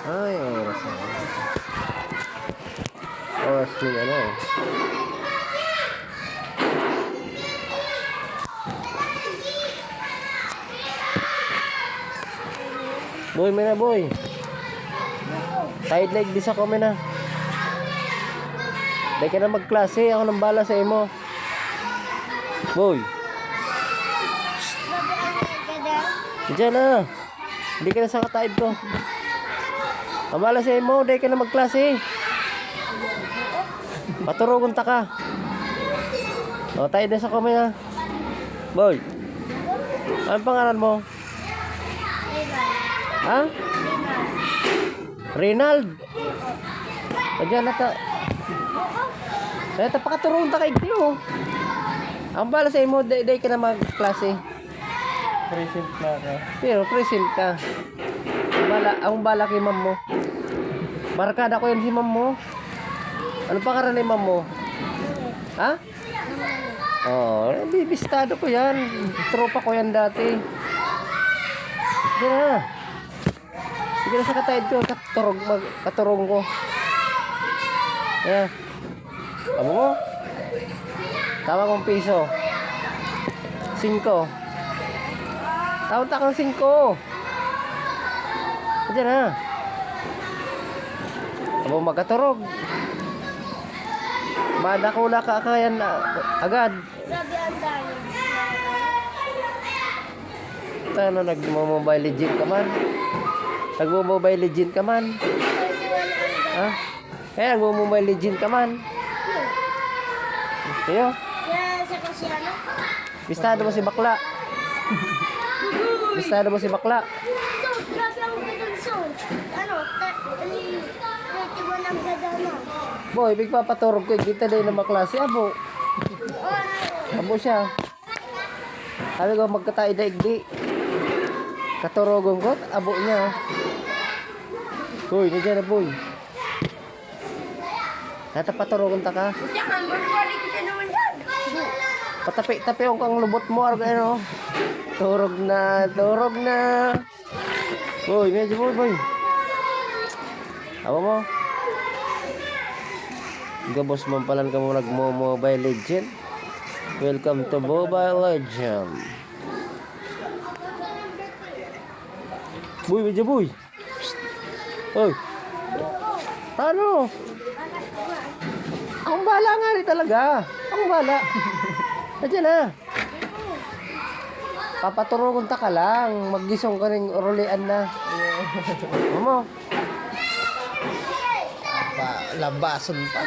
Ay, oras na. Oras ni ano. Boy, may na boy. Side leg di sa kome na. Dahil ka na magklase, ako nang bala sa imo. Boy. Diyan na. Hindi ka na sa kataid ko. Ang bala sa imo, dahil ka na magklase. Paturugon ta ka. O, tayo na sa kome na. Boy. Anong pangalan mo? Ha? Reynald. O, dyan na ta. Kaya tapakaturong ta kay Glo. Ang bala sa imo, day ka na magklase. Present na ka. Pero present ka. Ang bala kay ma'am mo. Markada ko yun si ma'am mo. Ano pangalan ni ma'am mo? Ha? Oh, bibistado ko yan. Tropa ko yan dati. Sige na. Sige na sa katayid ko. Katurong ko. Yan. Abo mo? Tama kong piso. 5. Tawag kang 5. Diyan na. Abo magkaturog. Madakula ka kayan agad. Grabe ang dami. Ano, nagmo-mobile legend ka man? Nagmo-mobile legend ka man? Ha? Kaya nagmo-mobile legend ka man? Kayo? Kaya sa kasyano. Bistado mo si bakla. Bistado mo si bakla. So, grabe ang gadang sound. Ano, 31 ang gada na. Boy, bigpapaturog ko. Kita din na maklase. Abo. Abo siya. Sabi ko magkatayo daigdi. Katurogon ko. Abo niya. Boy, nandiyan na boy. Natapaturogon ta ka. Patapi-tapi ang kang lubot mo. Ano? Turog na. Turog na. Boy, medyo boy. Abo mo. Gabos man palan ka mo nag-Mobile Legend. Welcome to Mobile Legend. Boy, medyo boy. Oy. Ano? Akong bala nga rin talaga. Akong bala. Nandiyan na. Papaturugon ta ka lang. Maggisong ka rin urulian na. Ano mo? Labason pa.